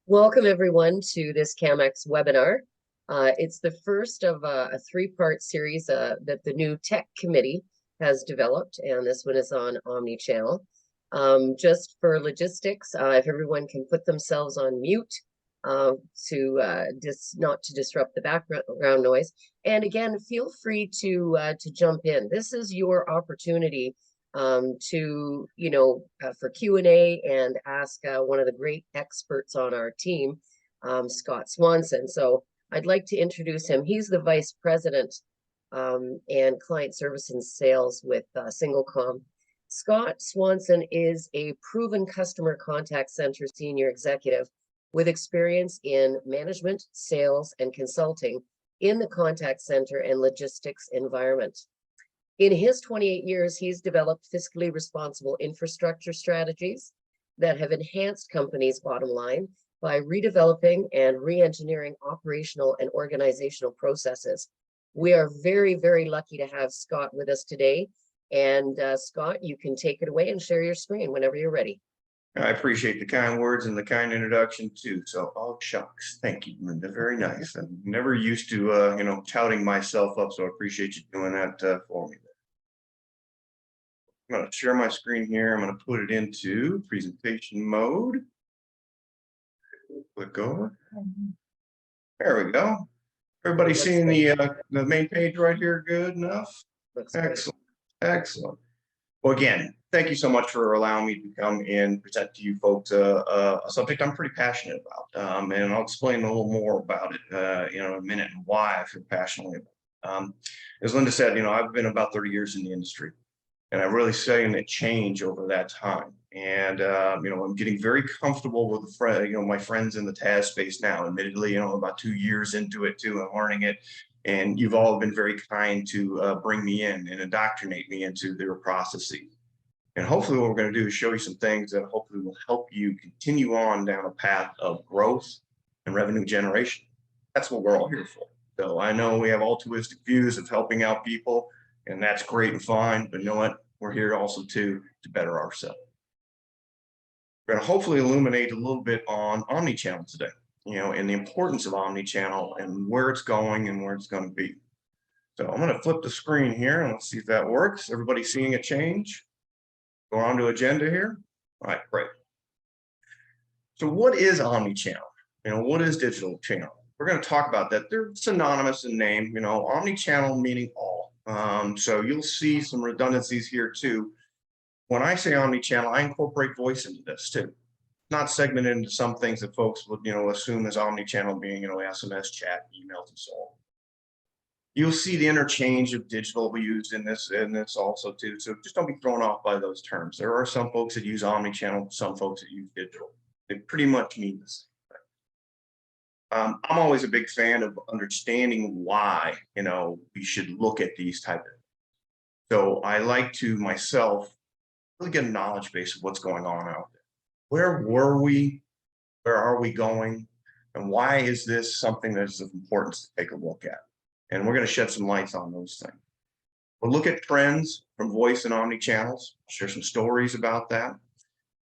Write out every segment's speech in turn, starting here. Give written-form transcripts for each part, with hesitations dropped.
Welcome everyone to this CAMX webinar. It's the first of a three-part series that the new tech committee has developed, and this one is on Omni channel. Just for logistics, if everyone can put themselves on mute not to disrupt the background noise. And again, feel free to jump in. This is your opportunity for Q&A and ask one of the great experts on our team, Scott Swanson. So I'd like to introduce him. He's the Vice President and Client Service and Sales with SingleCom. Scott Swanson is a proven customer contact center senior executive with experience in management, sales, and consulting in the contact center and logistics environment. In his 28 years, he's developed fiscally responsible infrastructure strategies that have enhanced companies' bottom line by redeveloping and re-engineering operational and organizational processes. We are very, very lucky to have Scott with us today. And Scott, you can take it away and share your screen whenever you're ready. I appreciate the kind words and the kind introduction too. So, oh shucks, thank you, Linda. Very nice. I'm never used to, touting myself up, so I appreciate you doing that for me. I'm going to share my screen here. I'm going to put it into presentation mode. Click over. There we go. Everybody seeing the main page right here? Good enough? Excellent. Excellent. Well, again, thank you so much for allowing me to come in, present to you folks a subject I'm pretty passionate about. And I'll explain a little more about it in a minute and why I feel passionately about it. As Linda said, I've been about 30 years in the industry. And I've really seen it change over that time. And, I'm getting very comfortable with my friends in the TAS space now. Admittedly, about 2 years into it too, and learning it. And you've all been very kind to bring me in and indoctrinate me into their processes. And hopefully what we're going to do is show you some things that hopefully will help you continue on down a path of growth and revenue generation. That's what we're all here for. So I know we have altruistic views of helping out people, and that's great and fine, but you know what? We're here also to better ourselves. We're going to hopefully illuminate a little bit on omnichannel today, and the importance of omnichannel and where it's going and where it's going to be. So I'm going to flip the screen here and let's see if that works. Everybody seeing a change? Go on to agenda here. All right, great. So what is omnichannel? What is digital channel? We're going to talk about that. They're synonymous in name, omnichannel meaning all. So you'll see some redundancies here too. When I say omnichannel, I incorporate voice into this too. Not segmented into some things that folks would, assume as omnichannel being, SMS, chat, emails, and so on. You'll see the interchange of digital we used in this also too. So just don't be thrown off by those terms. There are some folks that use omnichannel, some folks that use digital. They pretty much mean the same thing. I'm always a big fan of understanding why, we should look at these type of things. So I like to myself really get a knowledge base of what's going on out there. Where were we? Where are we going? And why is this something that is of importance to take a look at? And we're going to shed some lights on those things. We'll look at trends from voice and omni channels, share some stories about that.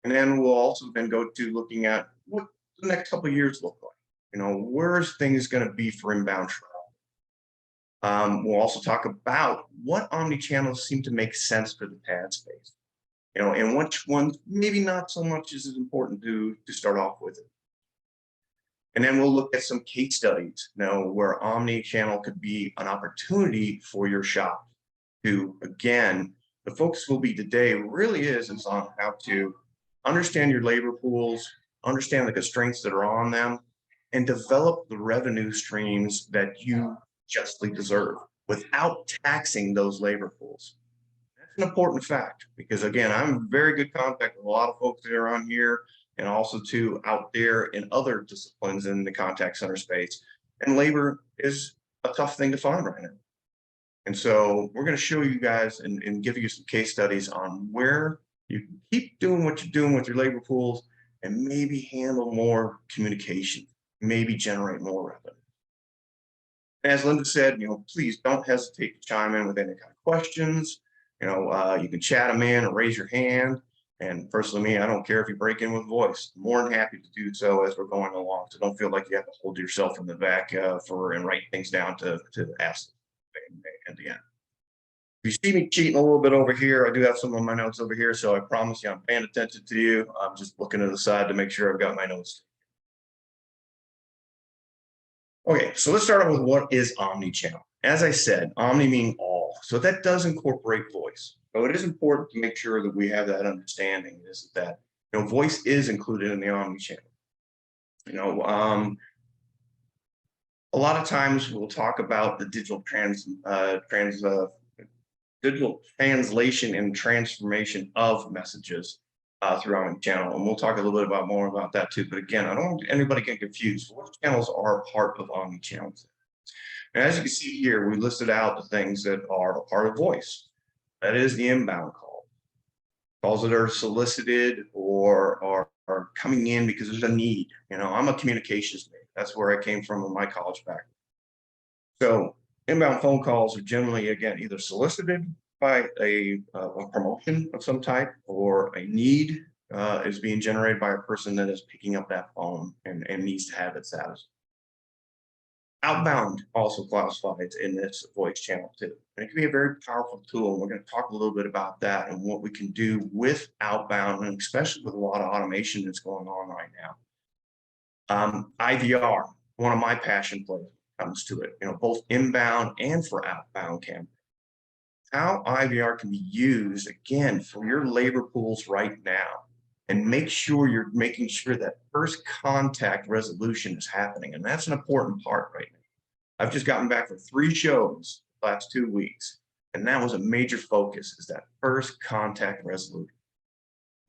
And then we'll also then go to looking at what the next couple of years look like. Where's things going to be for inbound travel? We'll also talk about what omni channels seem to make sense for the TAD space. And which ones maybe not so much as important to start off with it. And then we'll look at some case studies, where omni-channel could be an opportunity for your shop to, again, the focus will be today really is on how to understand your labor pools, understand the constraints that are on them, and develop the revenue streams that you justly deserve without taxing those labor pools. That's an important fact because, again, I'm in very good contact with a lot of folks that are on here and also too out there in other disciplines in the contact center space. And labor is a tough thing to find right now. And so we're going to show you guys and give you some case studies on where you can keep doing what you're doing with your labor pools and maybe handle more communication, maybe generate more revenue. As Linda said, please don't hesitate to chime in with any kind of questions. You can chat them in or raise your hand. And personally, me, I don't care if you break in with voice. I'm more than happy to do so as we're going along. So don't feel like you have to hold yourself in the back and write things down to ask at the end. If you see me cheating a little bit over here, I do have some of my notes over here. So I promise you I'm paying attention to you. I'm just looking to the side to make sure I've got my notes. Okay, so let's start off with what is omni-channel. As I said, omni meaning all. So that does incorporate voice. So it is important to make sure that we have that understanding is that voice is included in the omni-channel. A lot of times we'll talk about the digital translation and transformation of messages through omni-channel, and we'll talk a little bit more about that too. But again, I don't want anybody get confused. Voice channels are part of omni-channels. And as you can see here, we listed out the things that are a part of voice. That is the inbound call. Calls that are solicited or are coming in because there's a need. I'm a communications major. That's where I came from in my college background. So inbound phone calls are generally, again, either solicited by a promotion of some type, or a need is being generated by a person that is picking up that phone and needs to have it satisfied. Outbound also classifies in this voice channel too. And it can be a very powerful tool. And we're going to talk a little bit about that and what we can do with outbound, and especially with a lot of automation that's going on right now. IVR, one of my passion plays comes to it, both inbound and for outbound campaigns. How IVR can be used again for your labor pools right now, and make sure you're making sure that first contact resolution is happening. And that's an important part right now. I've just gotten back from 3 shows the last 2 weeks, and that was a major focus, is that first contact resolution.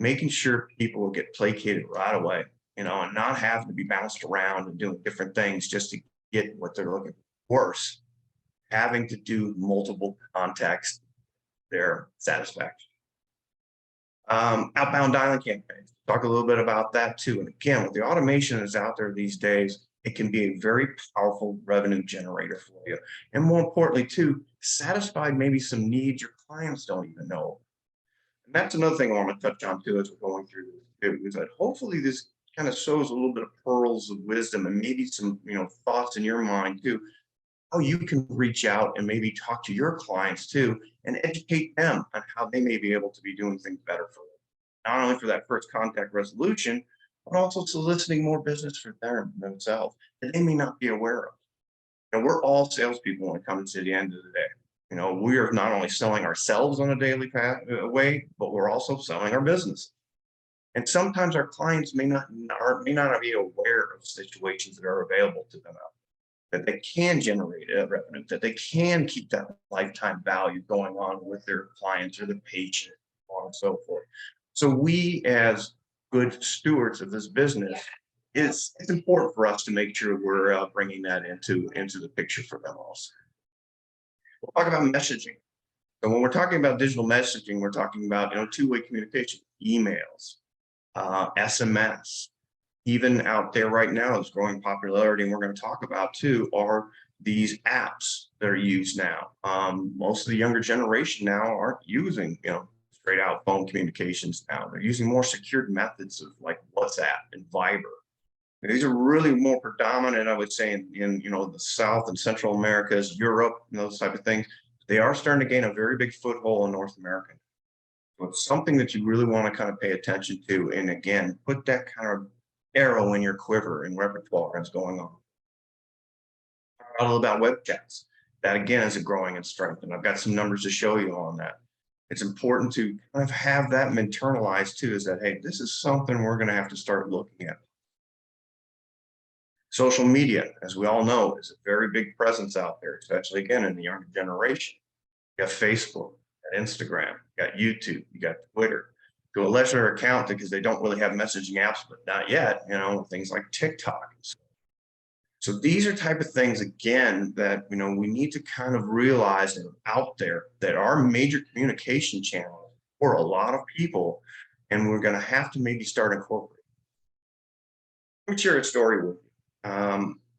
Making sure people will get placated right away, and not having to be bounced around and doing different things just to get what they're looking for. Worse, having to do multiple contacts, their satisfaction. Outbound dialing campaigns. Talk a little bit about that too. And again, with the automation that's out there these days, it can be a very powerful revenue generator for you. And more importantly too, satisfy maybe some needs your clients don't even know. And that's another thing I want to touch on too as we're going through this too, is that hopefully this kind of sows a little bit of pearls of wisdom and maybe some thoughts in your mind too, how you can reach out and maybe talk to your clients too and educate them on how they may be able to be doing things better for them. Not only for that first contact resolution, but also soliciting more business for themselves that they may not be aware of. We're all salespeople when it comes to the end of the day. We are not only selling ourselves on a daily way, but we're also selling our business. And sometimes our clients may not be aware of situations that are available to them out there, that they can generate revenue, that they can keep that lifetime value going on with their clients or the patient, so on and so forth. So we, as good stewards of this business, it's important for us to make sure we're bringing that into the picture for them also. We'll talk about messaging. So when we're talking about digital messaging, we're talking about two-way communication, emails, SMS. Even out there right now is growing popularity, and we're going to talk about too, are these apps that are used now. Most of the younger generation now aren't using straight out phone communications now. They're using more secured methods of like WhatsApp and Viber. And these are really more predominant, I would say, in the South and Central Americas, Europe, and those type of things. They are starting to gain a very big foothold in North America. So it's something that you really want to kind of pay attention to, and again, put that kind of arrow in your quiver and repertoire as going on. A little about web chats. That again is a growing in strength, and I've got some numbers to show you on that. It's important to kind of have that internalized too, is that, hey, this is something we're going to have to start looking at. Social media, as we all know, is a very big presence out there, especially again in the younger generation. You got Facebook, you got Instagram, you got YouTube, you got Twitter. To a lesser account because they don't really have messaging apps, but not yet, things like TikTok. So these are type of things, again, that, we need to kind of realize that are out there that are major communication channels for a lot of people, and we're going to have to maybe start incorporating. Let me share a story with you.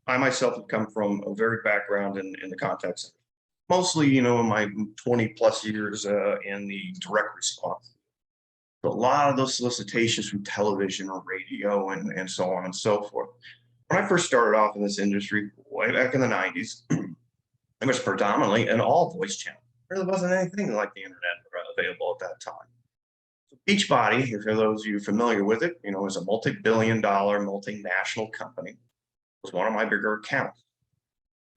I myself have come from a very background in the contact center, mostly, in my 20 plus years in the direct response. So a lot of those solicitations from television or radio and so on and so forth. When I first started off in this industry way back in the 90s, it was predominantly an all voice channel. There really wasn't anything like the internet available at that time. So Beachbody, if for those of you familiar with it, is a multi-billion-dollar multinational company. It was one of my bigger accounts.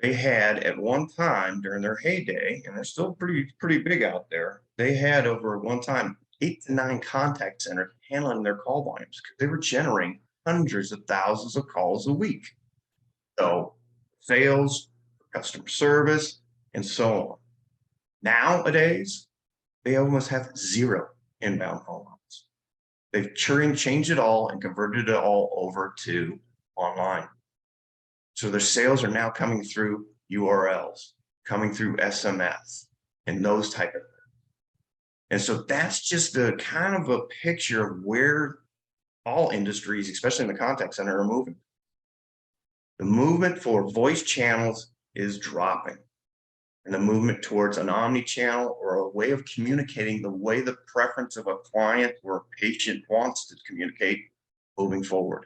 They had at one time during their heyday, and they're still pretty big out there. They had over at one time 8 to 9 contact centers handling their call volumes because they were generating hundreds of thousands of calls a week. So sales, customer service, and so on. Nowadays, they almost have 0 inbound call lines. They've changed it all and converted it all over to online. So their sales are now coming through URLs, coming through SMS, and those type of things. And so that's just a kind of a picture of where all industries, especially in the contact center, are moving. The movement for voice channels is dropping, and the movement towards an omni-channel or a way of communicating the way the preference of a client or a patient wants to communicate moving forward.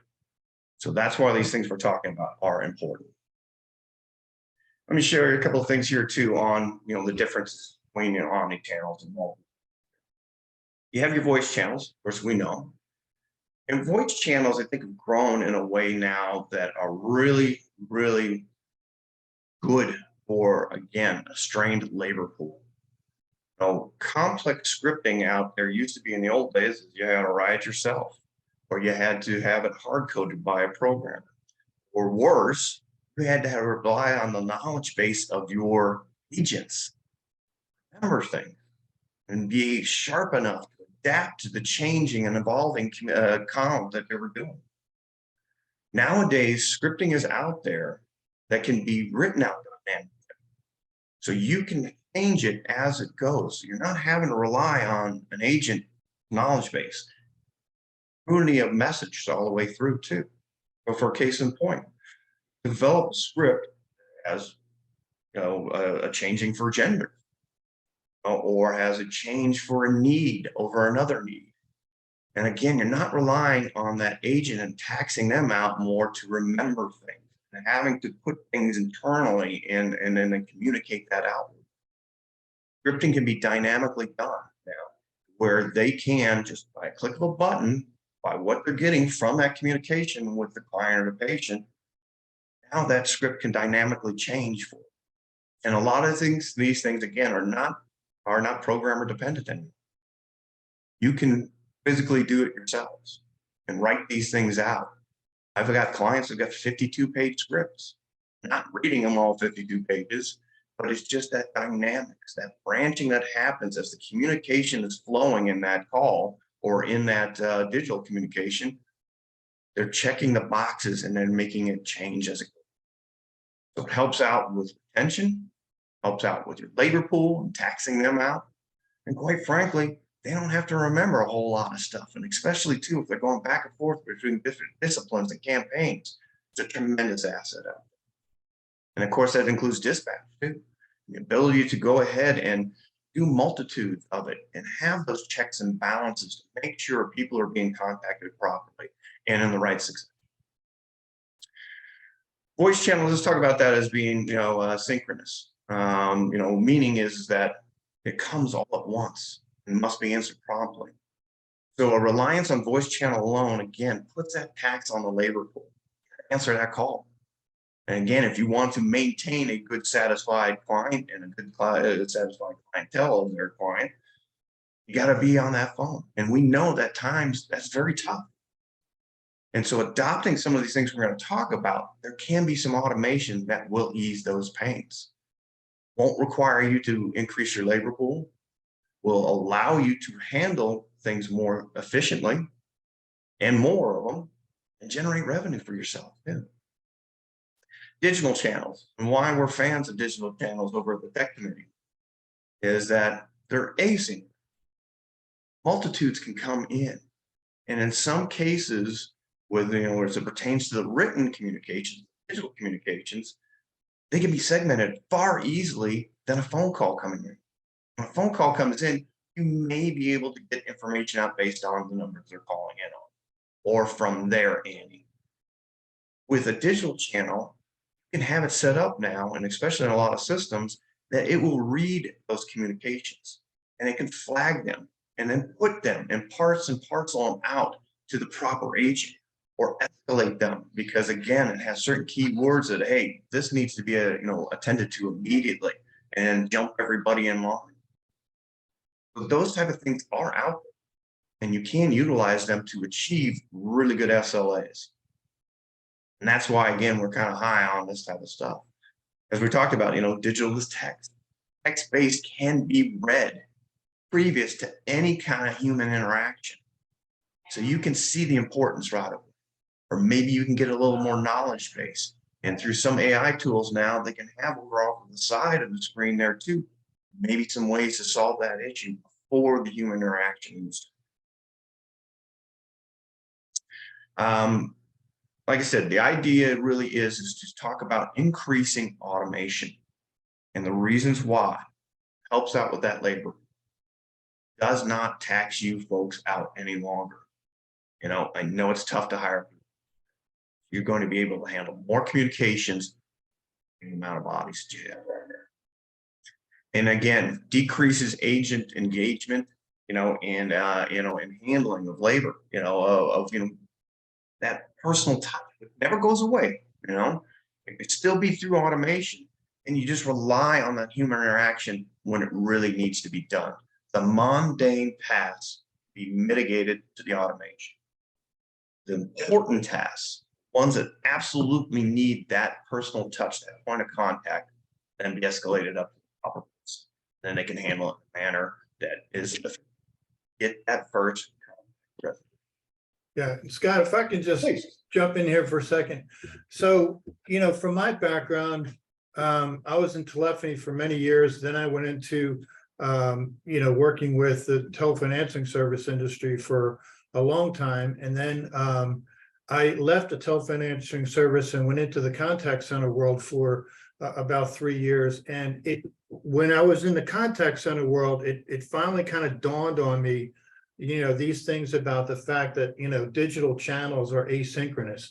So that's why these things we're talking about are important. Let me share a couple of things here too on the differences between omni-channels and multi. You have your voice channels, of course we know. And voice channels, I think, have grown in a way now that are really, really good for, again, a strained labor pool. Complex scripting out there used to be in the old days, you had to write it yourself, or you had to have it hard-coded by a programmer. Or worse, you had to rely on the knowledge base of your agents, remember things, and be sharp enough to adapt to the changing and evolving column that they were doing. Nowadays, scripting is out there that can be written out dynamically. So you can change it as it goes. So you're not having to rely on an agent knowledge base. Fluidity of message all the way through too. So for a case in point, develop a script as a changing for gender, or has a change for a need over another need. And again, you're not relying on that agent and taxing them out more to remember things and having to put things internally and then communicate that out. Scripting can be dynamically done now, where they can just by a click of a button, by what they're getting from that communication with the client or the patient, now that script can dynamically change for them. And a lot of things, these things again are not programmer dependent anymore. You can physically do it yourselves and write these things out. I've got clients who've got 52-page scripts, not reading them all 52 pages, but it's just that dynamics, that branching that happens as the communication is flowing in that call or in that digital communication. They're checking the boxes and then making it change as it goes. So it helps out with retention, helps out with your labor pool and taxing them out. And quite frankly, they don't have to remember a whole lot of stuff. And especially too, if they're going back and forth between different disciplines and campaigns, it's a tremendous asset out there. And of course, that includes dispatch too. The ability to go ahead and do multitudes of it and have those checks and balances to make sure people are being contacted properly and in the right success. Voice channels, let's talk about that as being, synchronous. Meaning is that it comes all at once and must be answered promptly. So a reliance on voice channel alone, again, puts that tax on the labor pool. Answer that call. And again, if you want to maintain a good satisfied client and a good satisfied clientele of their client, you got to be on that phone. And we know that times that's very tough. And so adopting some of these things we're going to talk about, there can be some automation that will ease those pains. Won't require you to increase your labor pool, will allow you to handle things more efficiently and more of them and generate revenue for yourself. Yeah. Digital channels, and why we're fans of digital channels over at the tech committee is that they're async. Multitudes can come in, and in some cases, as it pertains to the written communications, digital communications, they can be segmented far easily than a phone call coming in. When a phone call comes in, you may be able to get information out based on the numbers they're calling in on, or from their Annie. With a digital channel, you can have it set up now, and especially in a lot of systems, that it will read those communications and it can flag them and then put them and parcel them out to the proper agent or escalate them, because again, it has certain keywords that, hey, this needs to be attended to immediately, and jump everybody in line. So those type of things are out there, and you can utilize them to achieve really good SLAs. And that's why, again, we're kind of high on this type of stuff. As we talked about, digital is text. Text-based can be read previous to any kind of human interaction. So you can see the importance right away. Or maybe you can get a little more knowledge base. And through some AI tools now, they can have over off the side of the screen there too, maybe some ways to solve that issue before the human interaction. Like I said, the idea really is to talk about increasing automation and the reasons why. Helps out with that labor. Does not tax you folks out any longer. I know it's tough to hire people. You're going to be able to handle more communications in the amount of bodies that you have. And again, decreases agent engagement, and handling of labor, that personal touch. It never goes away, it could still be through automation, and you just rely on that human interaction when it really needs to be done. The mundane tasks be mitigated to the automation. The important tasks, ones that absolutely need that personal touch, that point of contact, then be escalated up to the proper place. Then they can handle it in a manner that is get that first. Yeah, Scott, if I can just Please. jump in here for a second. So, from my background, I was in telephony for many years. Then I went into, working with the telefinancing service industry for a long time. And then I left the telefinancing service and went into the contact center world for about 3 years. And when I was in the contact center world, it finally kind of dawned on me, these things about the fact that, digital channels are asynchronous,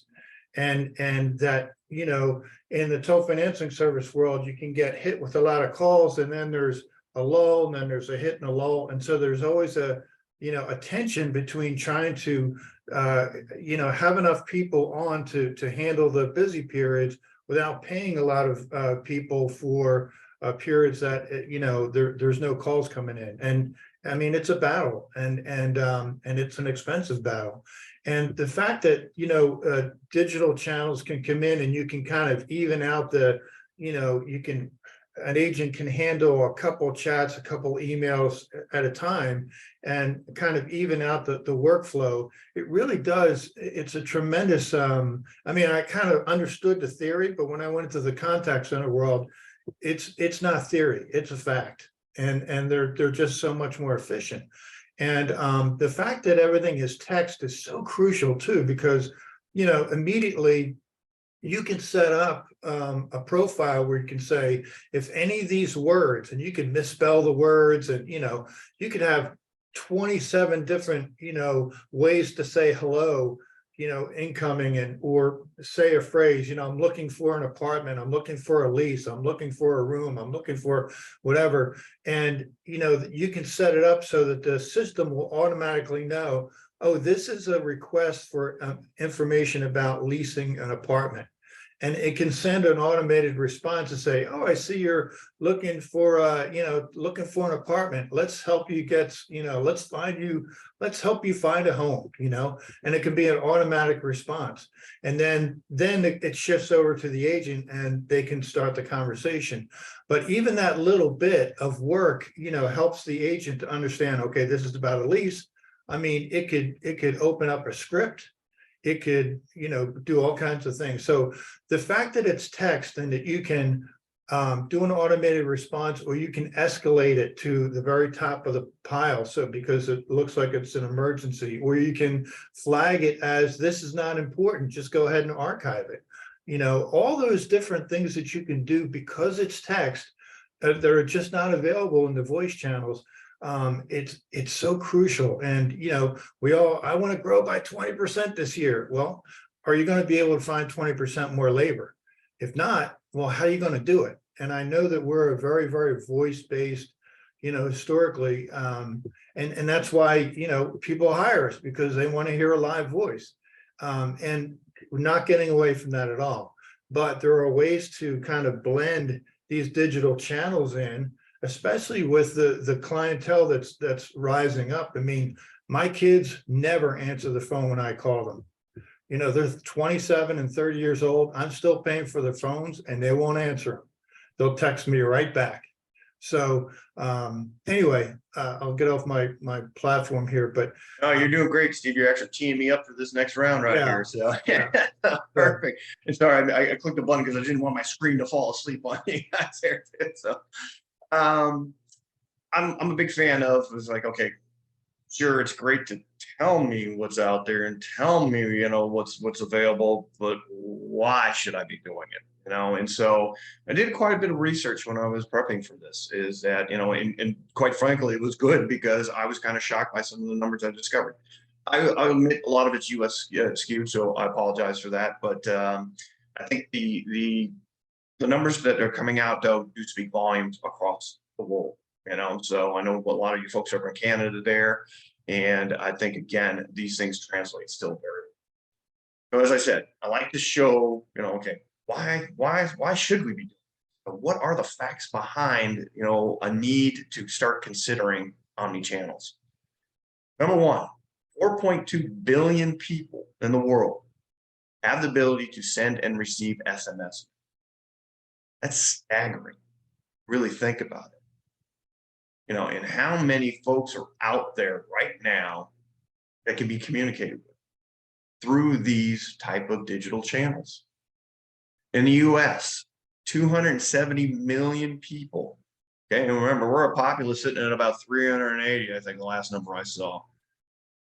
and that, in the telefinancing service world, you can get hit with a lot of calls, and then there's a lull, and then there's a hit and a lull. And so there's always a tension between trying to, have enough people on to handle the busy periods without paying a lot of people for periods that, there's no calls coming in. And I mean, it's a battle, and it's an expensive battle. And the fact that, digital channels can come in and you can kind of even out an agent can handle a couple chats, a couple emails at a time, and kind of even out the workflow. It really does. It's a tremendous, I kind of understood the theory, but when I went into the contact center world, it's not theory, it's a fact. And they're just so much more efficient. And the fact that everything is text is so crucial too, because immediately you can set up a profile where you can say, if any of these words, and you can misspell the words, and you could have 27 different ways to say hello, incoming, or say a phrase, I'm looking for an apartment, I'm looking for a lease, I'm looking for a room, I'm looking for whatever. And, you can set it up so that the system will automatically know, oh, this is a request for information about leasing an apartment. And it can send an automated response to say, oh, I see you're looking for an apartment. Let's help you get, let's help you find a home, and it can be an automatic response. And then it shifts over to the agent and they can start the conversation. But even that little bit of work, helps the agent to understand, okay, this is about a lease. I mean, it could open up a script. It could, do all kinds of things. So the fact that it's text and that you can do an automated response, or you can escalate it to the very top of the pile, so because it looks like it's an emergency, or you can flag it as this is not important, just go ahead and archive it. All those different things that you can do because it's text that are just not available in the voice channels. It's so crucial. And, I want to grow by 20% this year. Well, are you going to be able to find 20% more labor? If not, well, how are you going to do it? And I know that we're a very, very voice-based, historically, and that's why, people hire us, because they want to hear a live voice. And we're not getting away from that at all. But there are ways to kind of blend these digital channels in, especially with the clientele that's rising up. I mean, my kids never answer the phone when I call them. They're 27 and 30 years old. I'm still paying for their phones and they won't answer them. They'll text me right back. So anyway, I'll get off my platform here, but Oh, you're doing great, Steve. You're actually teeing me up for this next round right Yeah. here. So Yeah. perfect. And sorry, I clicked the button because I didn't want my screen to fall asleep on you guys there. So I'm a big fan of, it's like, okay, sure, it's great to tell me what's out there and tell me, what's available, but why should I be doing it? And so I did quite a bit of research when I was prepping for this, is that, and quite frankly, it was good because I was kind of shocked by some of the numbers I discovered. I admit a lot of it's US skewed, so I apologize for that. But I think the numbers that are coming out, though, do speak volumes across the world. So I know a lot of you folks over in Canada there, and I think, again, these things translate still very well. So as I said, I like to show, okay, why should we be doing it? What are the facts behind, a need to start considering omni channels? Number one, 4.2 billion people in the world have the ability to send and receive SMS. That's staggering. Really think about it. And how many folks are out there right now that can be communicated with through these type of digital channels. In the US, 270 million people. Okay, and remember, we're a populace sitting at about 380, I think the last number I saw,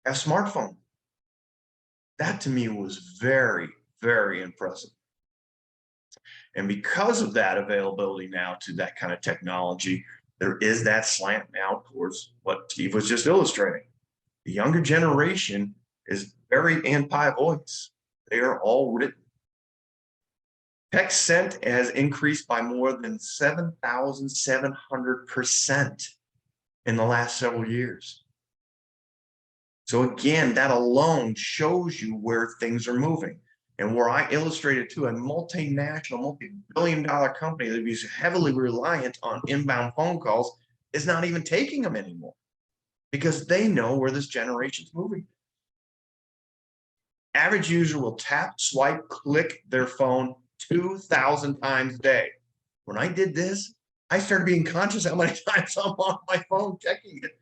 have smartphone. That to me was very, very impressive. And because of that availability now to that kind of technology, there is that slant now towards what Steve was just illustrating. The younger generation is very anti-voice. They are all written. Text sent has increased by more than 7,700% in the last several years. So again, that alone shows you where things are moving. And where I illustrated to a multinational, multi-billion-dollar company that is heavily reliant on inbound phone calls is not even taking them anymore because they know where this generation's moving. Average user will tap, swipe, click their phone 2,000 times a day. When I did this, I started being conscious how many times I'm on my phone checking it.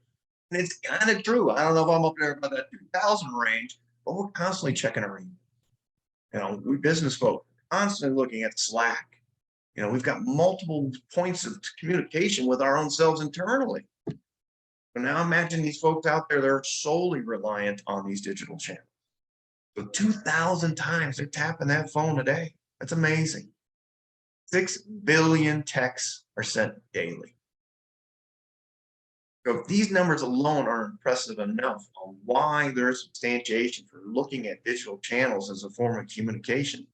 And it's kind of true. I don't know if I'm up there about that 2,000 range, but we're constantly checking our email. We business folk constantly looking at Slack. We've got multiple points of communication with our own selves internally. But now imagine these folks out there that are solely reliant on these digital channels. So 2,000 times they're tapping that phone a day. That's amazing. 6 billion texts are sent daily. So if these numbers alone are impressive enough on why there's substantiation for looking at digital channels as a form of communication,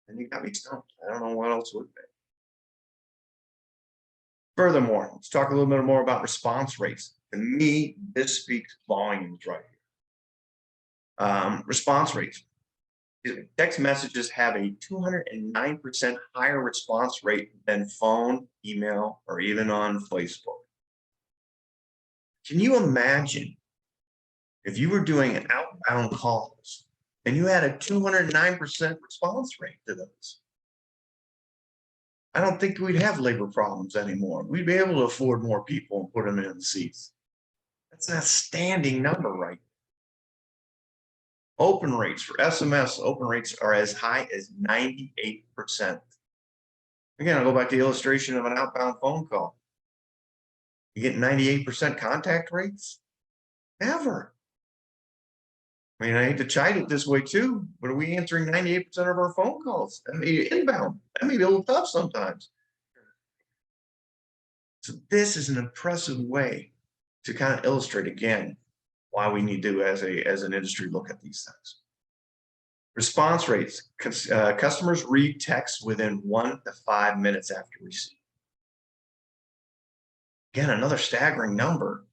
then you got me stumped. I don't know what else would be. Furthermore, let's talk a little bit more about response rates. To me, this speaks volumes right here. Response rates. Text messages have a 209% higher response rate than phone, email, or even on Facebook. Can you imagine if you were doing an outbound calls and you had a 209% response rate to those? I don't think we'd have labor problems anymore. We'd be able to afford more people and put them in the seats. That's an outstanding number, right? Open rates for SMS, open rates are as high as 98%. Again, I'll go back to the illustration of an outbound phone call. You get 98% contact rates? Never. I mean, I hate to chide it this way too, but are we answering 98% of our phone calls? That may be inbound. That may be a little tough sometimes. So this is an impressive way to kind of illustrate again why we need to, as an industry, look at these things. Response rates, customers read text within 1 to 5 minutes after receipt. Again, another staggering number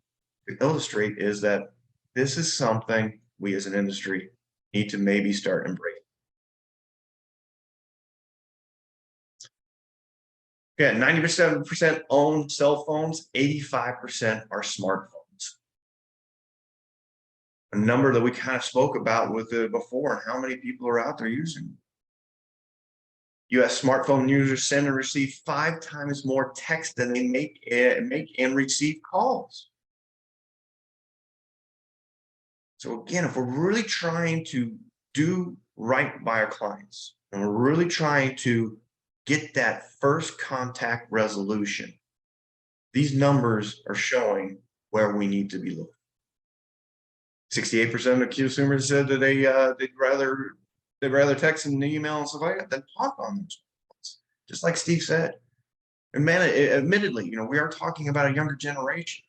to illustrate is that this is something we as an industry need to maybe start embracing. Again, 97% own cell phones, 85% are smartphones. A number that we kind of spoke about with before, and how many people are out there using. US smartphone users send and receive 5 times more text than they make and receive calls. So again, if we're really trying to do right by our clients, and we're really trying to get that first contact resolution, these numbers are showing where we need to be looking. 68% of consumers said that they'd rather text and email and stuff like that than talk on those calls, just like Steve said. And man, admittedly, we are talking about a younger generation.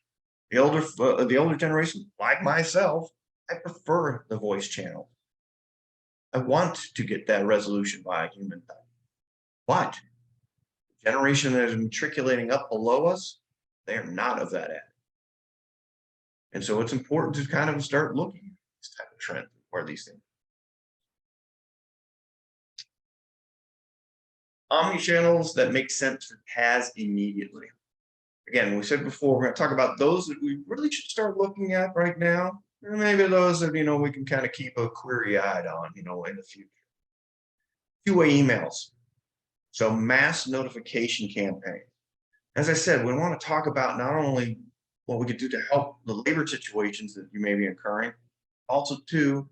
The older generation, like myself, I prefer the voice channel. I want to get that resolution by a human touch. But the generation that is matriculating up below us, they are not of that end. And so it's important to kind of start looking at this type of trend, where these things. Omni channels that make sense for TAS immediately. Again, we said before, we're going to talk about those that we really should start looking at right now, or maybe those that we can kind of keep a query-eyed on, in the future. Two-way emails. So mass notification campaign. As I said, we want to talk about not only what we could do to help the labor situations that you may be incurring, also to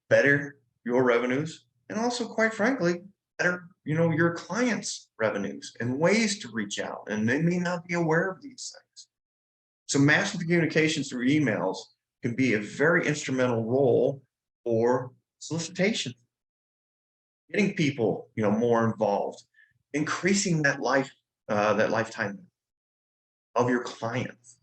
better your revenues, and also, quite frankly, better, your clients' revenues and ways to reach out. And they may not be aware of these things. So massive communications through emails can be a very instrumental role for solicitation, getting people, more involved, increasing that lifetime of your clients.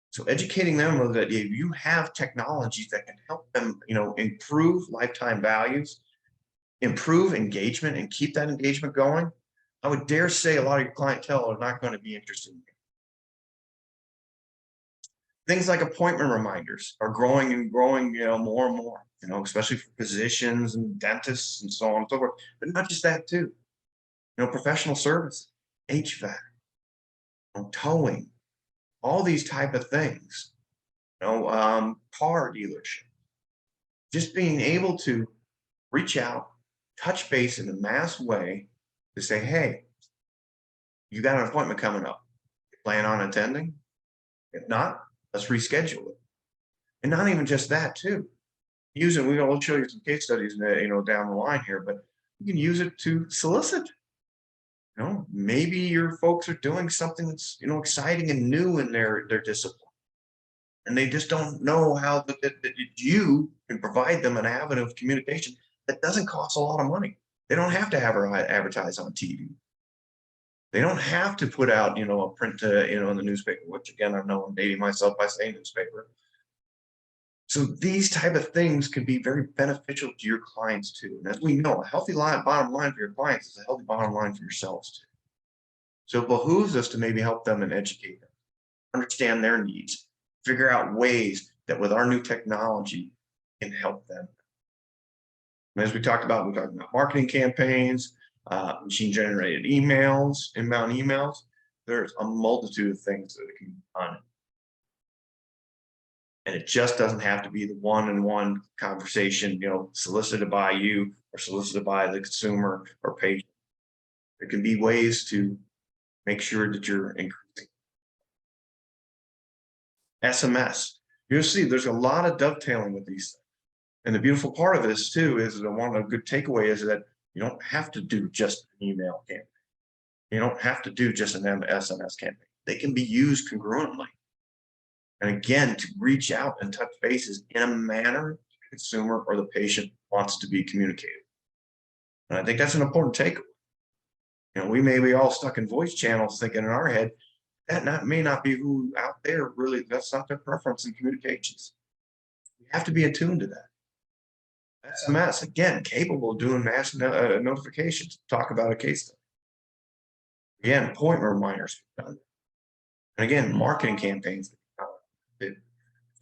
So educating them that if you have technologies that can help them, improve lifetime values, improve engagement, and keep that engagement going, I would dare say a lot of your clientele are not going to be interested in it. Things like appointment reminders are growing and growing, more and more, especially for physicians and dentists and so on and so forth. But not just that too. Professional service, HVAC, towing, all these type of things. Car dealership. Just being able to reach out, touch base in a mass way to say, hey, you got an appointment coming up. You plan on attending? If not, let's reschedule it. And not even just that too. We'll show you some case studies, down the line here, but you can use it to solicit. Maybe your folks are doing something that's, exciting and new in their discipline. And they just don't know how that you can provide them an avenue of communication that doesn't cost a lot of money. They don't have to advertise on TV. They don't have to put out, a print, in the newspaper, which again, I know I'm dating myself by saying newspaper. So these type of things can be very beneficial to your clients too. And as we know, a healthy bottom line for your clients is a healthy bottom line for yourselves too. So it behooves us to maybe help them and educate them, understand their needs, figure out ways that with our new technology can help them. And as we talked about marketing campaigns, machine generated emails, inbound emails. There's a multitude of things that can be done. And it just doesn't have to be the one-on-one conversation, solicited by you or solicited by the consumer or patient. There can be ways to make sure that you're increasing. SMS. You'll see there's a lot of dovetailing with these things. And the beautiful part of this too is that one of the good takeaway is that you don't have to do just an email campaign. You don't have to do just an SMS campaign. They can be used congruently. And again, to reach out and touch bases in a manner the consumer or the patient wants to be communicated. And I think that's an important takeaway. We may be all stuck in voice channels thinking in our head, may not be who out there really, that's not their preference in communications. You have to be attuned to that. SMS, again, capable of doing mass notifications, talk about a case study. Again, appointment reminders. And again, marketing campaigns.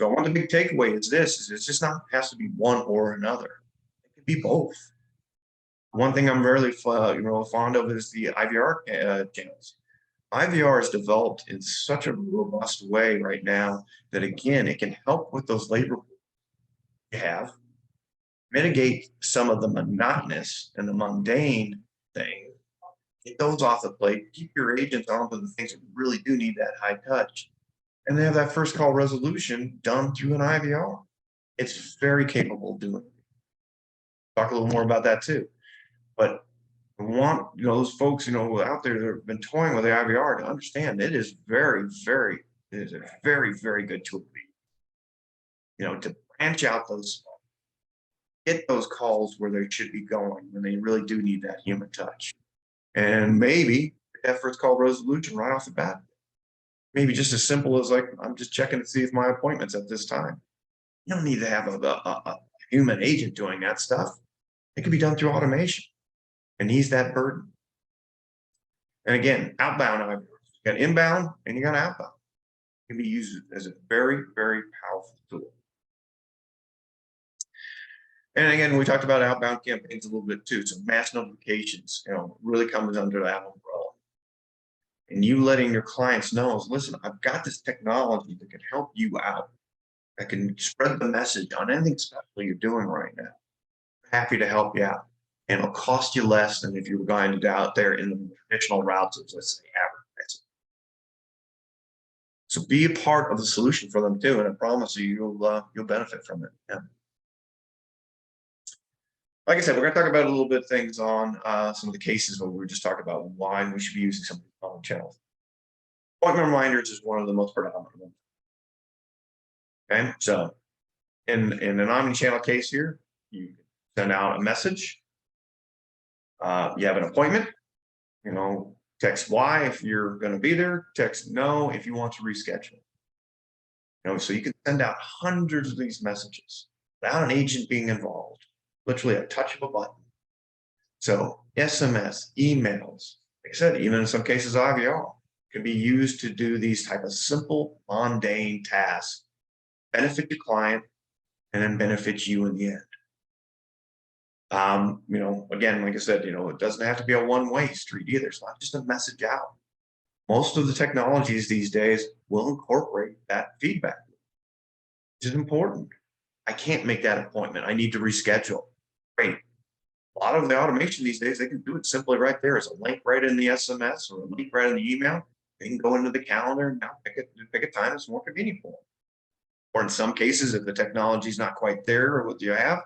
So one of the big takeaway is this, is it's just not, has to be one or another. It could be both. One thing I'm really fond of is the IVR channels. IVR is developed in such a robust way right now that, again, it can help with those labor you have, mitigate some of the monotonous and the mundane thing, get those off the plate, keep your agents on to the things that really do need that high touch, and they have that first call resolution done through an IVR. It's very capable of doing it. Talk a little more about that too. But I want those folks out there that have been toying with the IVR to understand it is very, very, it is a very, very good tool. To branch out those, get those calls where they should be going when they really do need that human touch. And maybe that first call resolution right off the bat. Maybe just as simple as like, I'm just checking to see if my appointment's at this time. You don't need to have a human agent doing that stuff. It can be done through automation and ease that burden. And again, outbound, you got inbound and you got outbound. It can be used as a very, very powerful tool. And again, we talked about outbound campaigns a little bit too. So mass notifications, really comes under that umbrella. And you letting your clients know is, listen, I've got this technology that can help you out. I can spread the message on anything special you're doing right now. Happy to help you out. And it'll cost you less than if you were going to go out there in the traditional routes of, let's say, advertising. So be a part of the solution for them too, and I promise you, you'll benefit from it. Yeah. Like I said, we're going to talk about a little bit things on some of the cases where we were just talking about why we should be using some of these common channels. Appointment reminders is one of the most predominant ones. Okay, so in an omni-channel case here, you send out a message. You have an appointment. Text Y if you're going to be there. Text no if you want to reschedule. So you can send out hundreds of these messages without an agent being involved. Literally a touch of a button. So SMS, emails, like I said, even in some cases, IVR can be used to do these type of simple, mundane tasks, benefit the client, and then benefit you in the end. Again, like I said, it doesn't have to be a one-way street either. It's not just a message out. Most of the technologies these days will incorporate that feedback, which is important. I can't make that appointment. I need to reschedule. Great. A lot of the automation these days, they can do it simply right there as a link right in the SMS or a link right in the email. They can go into the calendar and now pick a time that's more convenient for them. Or in some cases, if the technology is not quite there or what you have,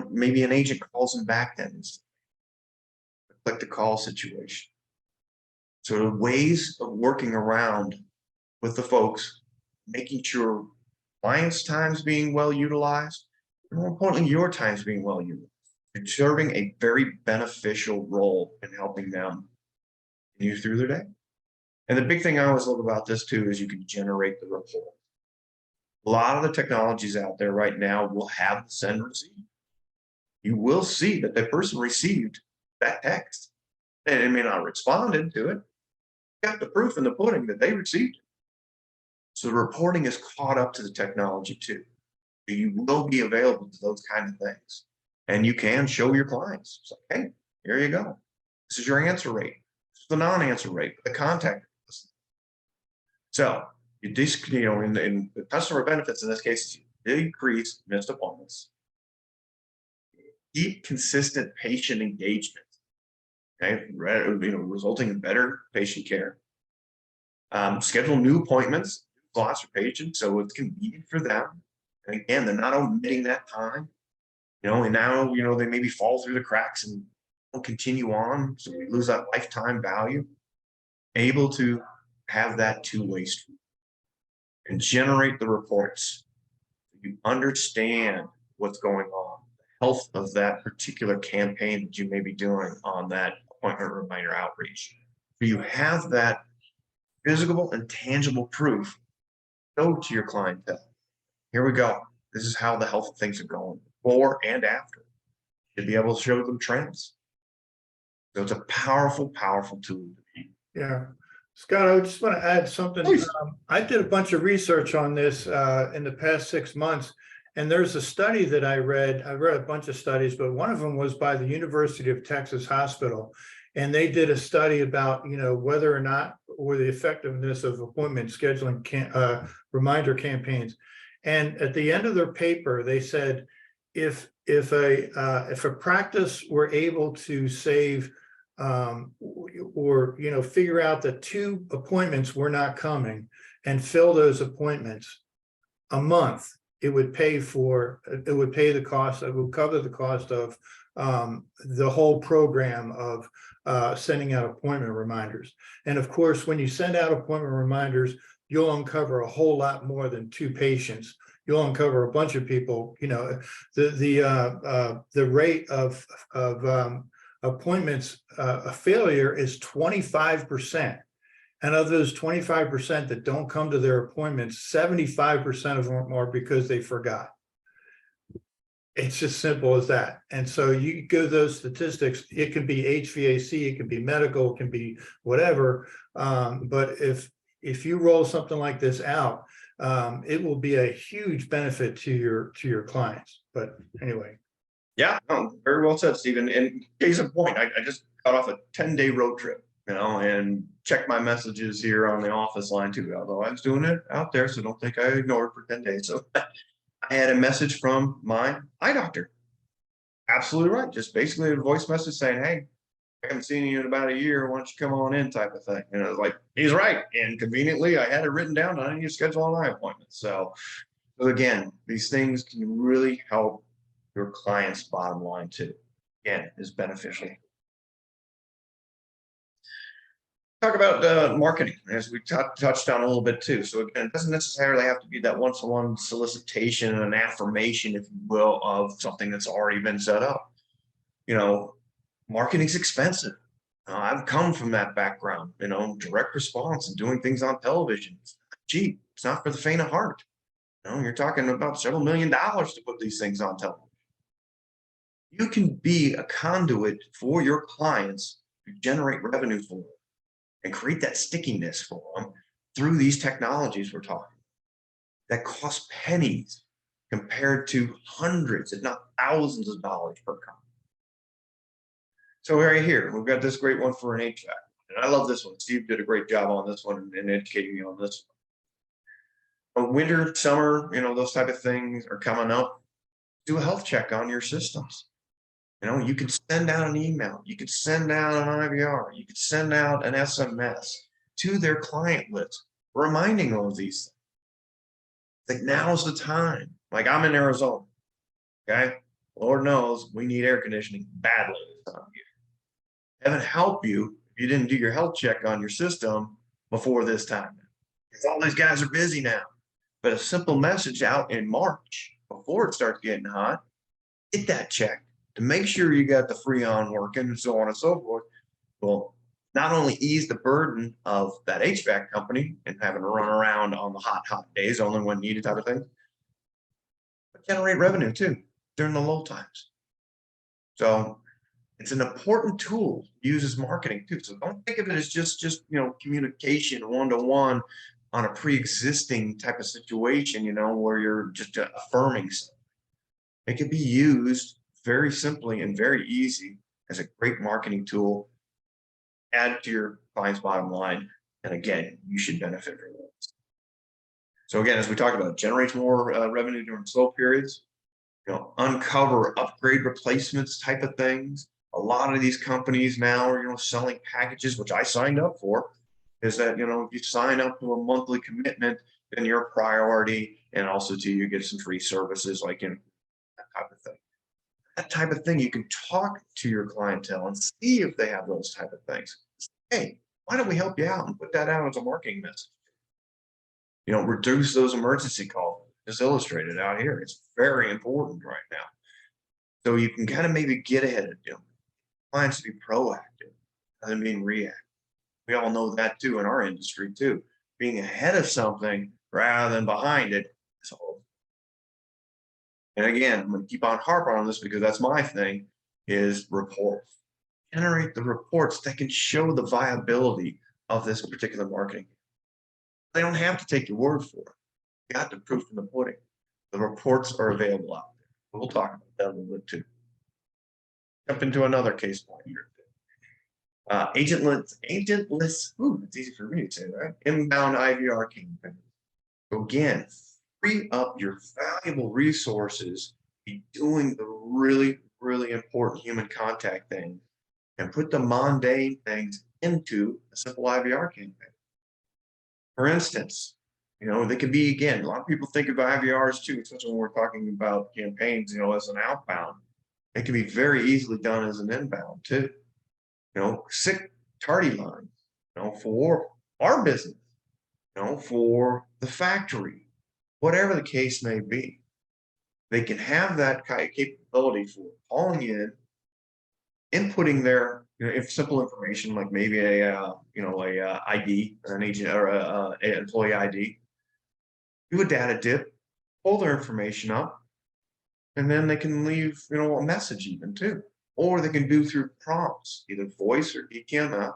maybe an agent calls them back then. Click the call situation. So the ways of working around with the folks, making sure clients' time's being well utilized, and more importantly, your time's being well utilized. You're serving a very beneficial role in helping them continue through their day. And the big thing I always love about this too is you can generate the report. A lot of the technologies out there right now will have the send receive. You will see that the person received that text and it may not have responded to it. You got the proof in the pudding that they received it. So the reporting is caught up to the technology too. You will be available to those kind of things. And you can show your clients, it's like, hey, here you go. This is your answer rate. This is the non-answer rate, the contact. So you in the customer benefits in this case, you decrease missed appointments. Keep consistent patient engagement, okay, resulting in better patient care. Schedule new appointments, slots for patients, so it's convenient for them. And again, they're not omitting that time, and now, they maybe fall through the cracks and don't continue on. So we lose that lifetime value. Able to have that two-way street and generate the reports. You understand what's going on, the health of that particular campaign that you may be doing on that appointment reminder outreach. So you have that visible and tangible proof. Show to your clientele. Here we go. This is how the health of things are going before and after. You should be able to show them trends. So it's a powerful, powerful tool. Yeah. Scott, I just want to add something. Please. I did a bunch of research on this in the past 6 months, and there's a study that I read. I read a bunch of studies, but one of them was by the University of Texas Hospital, and they did a study about, whether or not, or the effectiveness of appointment scheduling reminder campaigns. And at the end of their paper, they said, if a practice were able to save or figure out that 2 appointments were not coming and fill those appointments a month, it would pay the cost, it would cover the cost of the whole program of sending out appointment reminders. And of course, when you send out appointment reminders, you'll uncover a whole lot more than 2 patients. You'll uncover a bunch of people. The rate of appointments, a failure is 25%. And of those 25% that don't come to their appointments, 75% of them are because they forgot. It's just simple as that. And so you go those statistics, it could be HVAC, it can be medical, it can be whatever. But if you roll something like this out, it will be a huge benefit to your clients. But anyway. Yeah, no, very well said, Stephen. And case in point, I just got off a 10-day road trip, and checked my messages here on the office line too, although I was doing it out there, so don't think I ignored for 10 days. So I had a message from my eye doctor. Absolutely right. Just basically a voice message saying, hey, I haven't seen you in about a year. Why don't you come on in, type of thing. And I was like, he's right. And conveniently, I had it written down. I need to schedule an eye appointment. So again, these things can really help your client's bottom line too. Again, is beneficial. Talk about marketing, as we touched on a little bit too. So again, it doesn't necessarily have to be that one-to-one solicitation and affirmation, if you will, of something that's already been set up. Marketing's expensive. I've come from that background, direct response and doing things on television. It's not cheap. It's not for the faint of heart. You're talking about several $1 million to put these things on television. You can be a conduit for your clients to generate revenue for them and create that stickiness for them through these technologies we're talking that cost pennies compared to hundreds, if not thousands of dollars per company. So right here, we've got this great one for an HVAC. And I love this one. Steve did a great job on this one and educating me on this one. Winter, summer, those type of things are coming up. Do a health check on your systems. You could send out an email, you could send out an IVR, you could send out an SMS to their client list, reminding them of these things. Like, now's the time. Like, I'm in Arizona, okay? Lord knows we need air conditioning badly this time of year. Heaven help you if you didn't do your health check on your system before this time. Because all these guys are busy now. But a simple message out in March, before it starts getting hot, get that checked to make sure you got the Freon working and so on and so forth. Well, not only ease the burden of that HVAC company and having to run around on the hot days, only when needed type of thing, but generate revenue too during the low times. So it's an important tool used as marketing too. So don't think of it as just communication one-to-one on a pre-existing type of situation, where you're just affirming something. It can be used very simply and very easy as a great marketing tool. Add to your client's bottom line, and again, you should benefit from this. So again, as we talked about, generates more revenue during slow periods. Uncover upgrade replacements type of things. A lot of these companies now are selling packages, which I signed up for. Is that if you sign up to a monthly commitment, then you're a priority, and also too, you get some free services like that type of thing. That type of thing, you can talk to your clientele and see if they have those type of things. Hey, why don't we help you out and put that out as a marketing message? Reduce those emergency calls. Just illustrated out here. It's very important right now. So you can kind of maybe get ahead of clients to be proactive rather than being reactive. We all know that too in our industry too. Being ahead of something rather than behind it. So, and again, I'm going to keep on harping on this because that's my thing, is reports. Generate the reports that can show the viability of this particular marketing. They don't have to take your word for it. You got the proof in the pudding. The reports are available out there. We'll talk about that a little bit too. Jump into another case point here. Agentless, ooh, it's easy for me to say, right? Inbound IVR campaign. So again, free up your valuable resources, be doing the really, really important human contact thing, and put the mundane things into a simple IVR campaign. For instance, they could be, again, a lot of people think of IVRs too, especially when we're talking about campaigns, as an outbound. It can be very easily done as an inbound too. Sick tardy lines, for our business, for the factory, whatever the case may be. They can have that kind of capability for calling in, inputting their if simple information like maybe a ID, an agent or an employee ID, do a data dip, pull their information up, and then they can leave a message even too, or they can do through prompts, either voice or DTMF,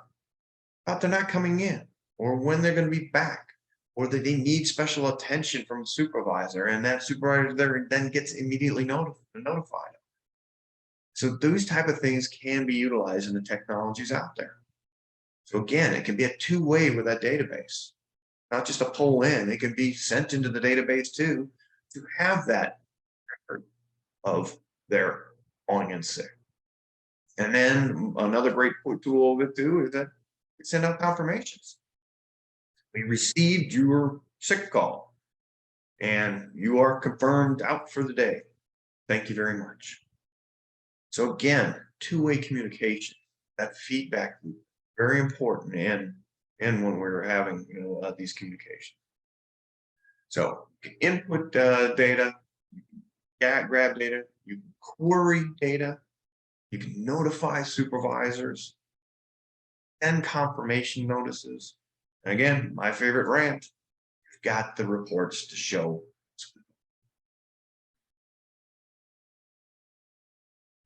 about they're not coming in, or when they're going to be back, or that they need special attention from a supervisor, and that supervisor there then gets immediately notified. So those type of things can be utilized in the technologies out there. So again, it can be a two-way with that database, not just a pull in. It can be sent into the database too, to have that record of their calling in sick. And then another great tool of it too is that we send out confirmations. We received your sick call and you are confirmed out for the day. Thank you very much. So again, two-way communication, that feedback loop, very important and when we're having these communications. So input data, grab data, you can query data, you can notify supervisors, send confirmation notices. And again, my favorite rant, you've got the reports to show.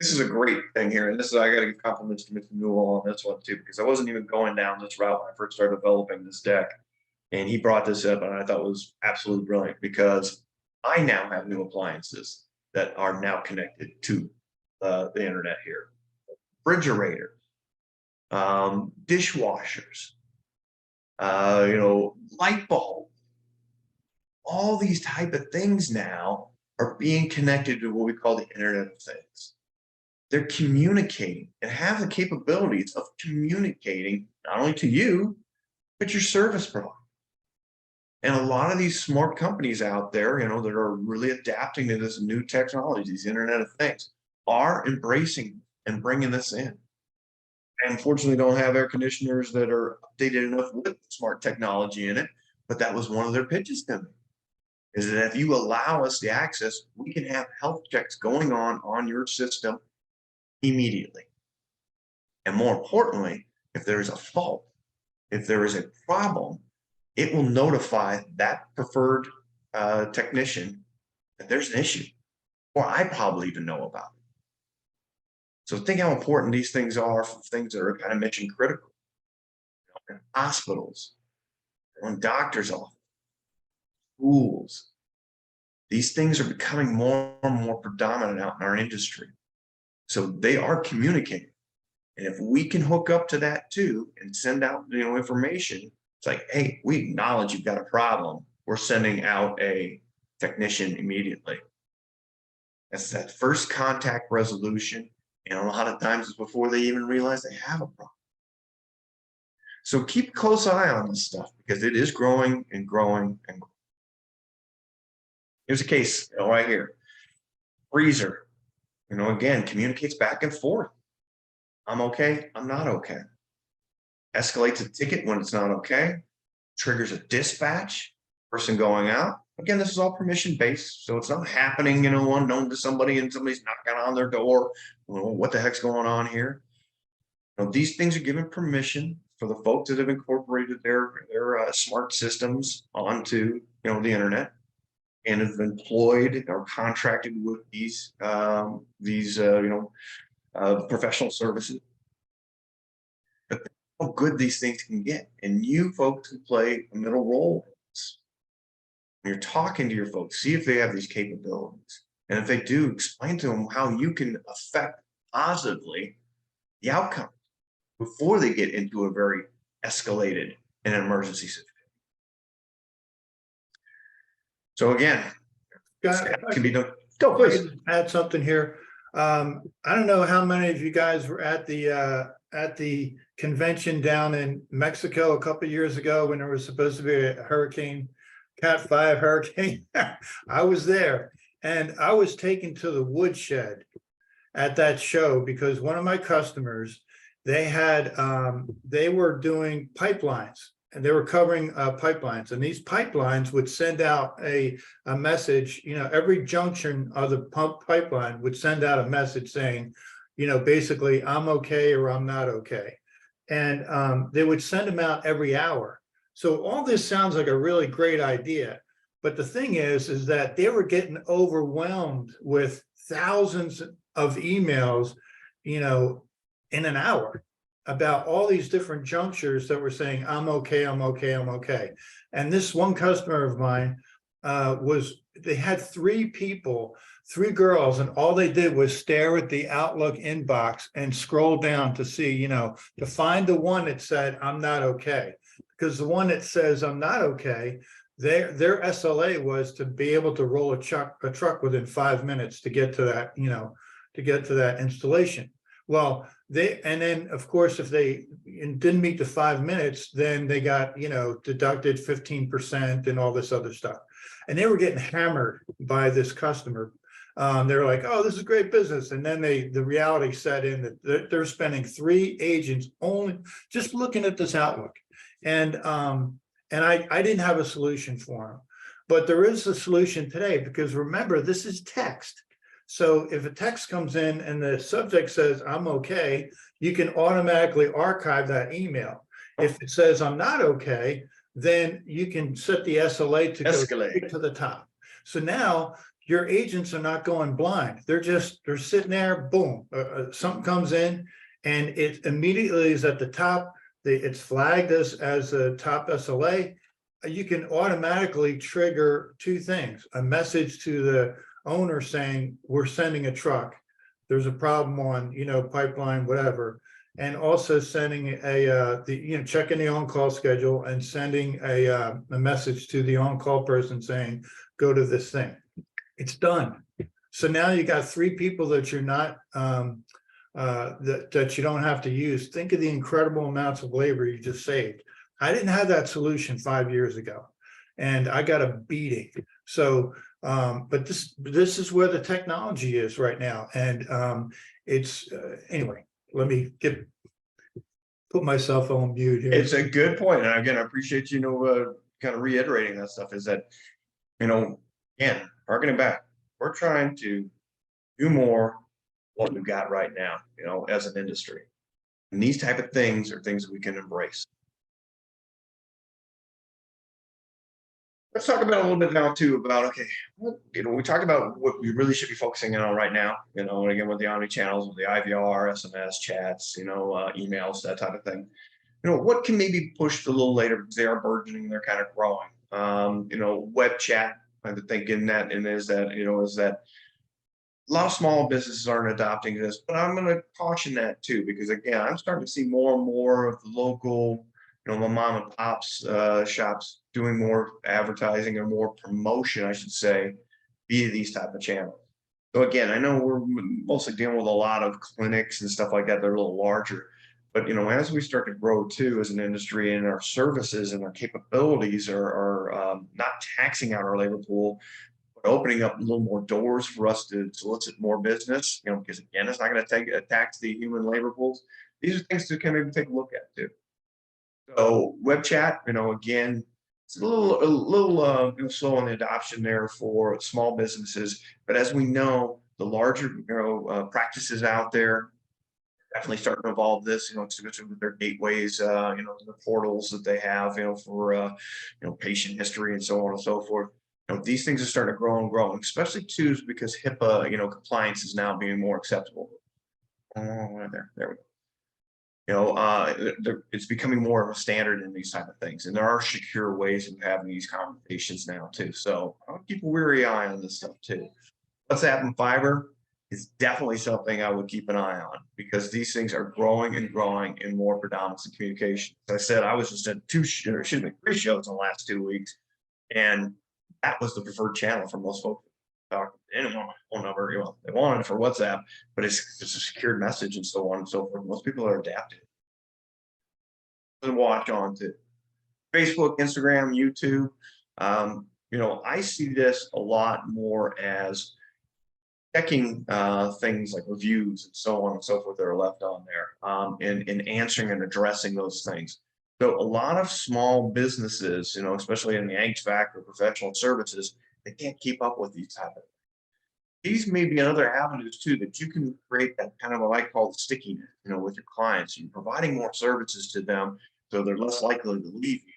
This is a great thing here, and this is, I got to give compliments to Mr. Newell on this one too, because I wasn't even going down this route when I first started developing this deck, and he brought this up, and I thought it was absolutely brilliant because I now have new appliances that are now connected to the internet here, refrigerators, dishwashers, light bulbs. All these type of things now are being connected to what we call the Internet of Things. They're communicating and have the capabilities of communicating not only to you, but your service provider. And a lot of these smart companies out there, that are really adapting to this new technology, these Internet of Things, are embracing and bringing this in. And unfortunately, don't have air conditioners that are updated enough with smart technology in it, but that was one of their pitches to me, is that if you allow us the access, we can have health checks going on your system immediately. And more importantly, if there is a fault, if there is a problem, it will notify that preferred technician that there's an issue, or I probably even know about it. So think how important these things are for things that are kind of mission critical. In hospitals, in doctors' offices, schools. These things are becoming more and more predominant out in our industry. So they are communicating. And if we can hook up to that too and send out information, it's like, hey, we acknowledge you've got a problem. We're sending out a technician immediately. That's that first contact resolution. And a lot of times it's before they even realize they have a problem. So keep a close eye on this stuff because it is growing and growing and growing. Here's a case right here. Freezer, again, communicates back and forth. I'm okay, I'm not okay. Escalates a ticket when it's not okay. Triggers a dispatch, person going out. Again, this is all permission based, so it's not happening, unknown to somebody and somebody's knocking on their door. What the heck's going on here? These things are given permission for the folks that have incorporated their smart systems onto the internet and have employed or contracted with these professional services. But how good these things can get, and you folks can play a middle role. When you're talking to your folks, see if they have these capabilities, and if they do, explain to them how you can affect positively the outcome before they get into a very escalated and an emergency situation. So again, Scott, can be done. Go, please. add something here. I don't know how many of you guys were at the convention down in Mexico a couple of years ago when there was supposed to be a hurricane, Cat 5 hurricane. I was there, and I was taken to the woodshed at that show because one of my customers, they were doing pipelines, and they were covering pipelines, and these pipelines would send out a message. Every junction of the pump pipeline would send out a message saying, basically, I'm okay or I'm not okay. And they would send them out every hour. So all this sounds like a really great idea. But the thing is that they were getting overwhelmed with thousands of emails, in an hour about all these different junctures that were saying, I'm okay, I'm okay, I'm okay. And this one customer of mine they had 3 girls, and all they did was stare at the Outlook inbox and scroll down to see, to find the one that said, I'm not okay. Because the one that says, I'm not okay, their SLA was to be able to roll a truck within 5 minutes to get to that, to get to that installation. Well, and then of course, if they didn't meet the 5 minutes, then they got, deducted 15% and all this other stuff. And they were getting hammered by this customer. They were like, oh, this is great business. And then the reality set in that they're spending 3 agents only just looking at this Outlook. And I didn't have a solution for them, but there is a solution today, because remember, this is text. So if a text comes in and the subject says, I'm okay, you can automatically archive that email. If it says, I'm not okay, then you can set the SLA to go straight to the top. So now your agents are not going blind. They're sitting there, boom, something comes in and it immediately is at the top. It's flagged as a top SLA. You can automatically trigger 2 things: a message to the owner saying, we're sending a truck, there's a problem on, pipeline, whatever. And also sending checking the on-call schedule and sending a message to the on-call person saying, go to this thing. It's done. So now you got 3 people that you're not, that you don't have to use. Think of the incredible amounts of labor you just saved. I didn't have that solution 5 years ago, and I got a beating. So, but this is where the technology is right now. And it's, anyway, let me put myself on mute here. It's a good point. And again, I appreciate, kind of reiterating that stuff, is that, again, harkening back, we're trying to do more what we've got right now, as an industry. And these type of things are things that we can embrace. Let's talk about a little bit now too about, okay, we talked about what we really should be focusing on right now, and again, with the Omni channels, with the IVR, SMS, chats, emails, that type of thing. What can maybe push a little later, because they are burgeoning, they're kind of growing. Web chat, I think is that a lot of small businesses aren't adopting this, but I'm going to caution that too, because again, I'm starting to see more and more of the local, the mom and pops shops doing more advertising or more promotion, I should say, via these type of channels. So again, I know we're mostly dealing with a lot of clinics and stuff like that. They're a little larger, but as we start to grow too as an industry, and our services and our capabilities are not taxing out our labor pool, but opening up a little more doors for us to solicit more business, because again, it's not going to tax the human labor pools. These are things to kind of take a look at too. So web chat, again, it's a little slow on the adoption there for small businesses. But as we know, the larger practices out there definitely starting to evolve this, especially with their gateways, the portals that they have, for, patient history and so on and so forth. These things are starting to grow and grow, and especially too, because HIPAA, compliance is now being more acceptable. Oh, there we go. It's becoming more of a standard in these type of things, and there are secure ways of having these conversations now too. So I'll keep a weary eye on this stuff too. WhatsApp and Fiber is definitely something I would keep an eye on, because these things are growing and growing in more predominance in communication. As I said, I was just at 3 shows in the last 2 weeks, and that was the preferred channel for most folks. Talk to anyone on my phone number, they wanted it for WhatsApp, but it's a secured message and so on and so forth. Most people are adapted and watch on to Facebook, Instagram, YouTube. I see this a lot more as checking things like reviews and so on and so forth that are left on there, and answering and addressing those things. So a lot of small businesses, especially in the HVAC or professional services, they can't keep up with these type of things. These may be other avenues too that you can create that kind of what I call stickiness, with your clients. You're providing more services to them, so they're less likely to leave you,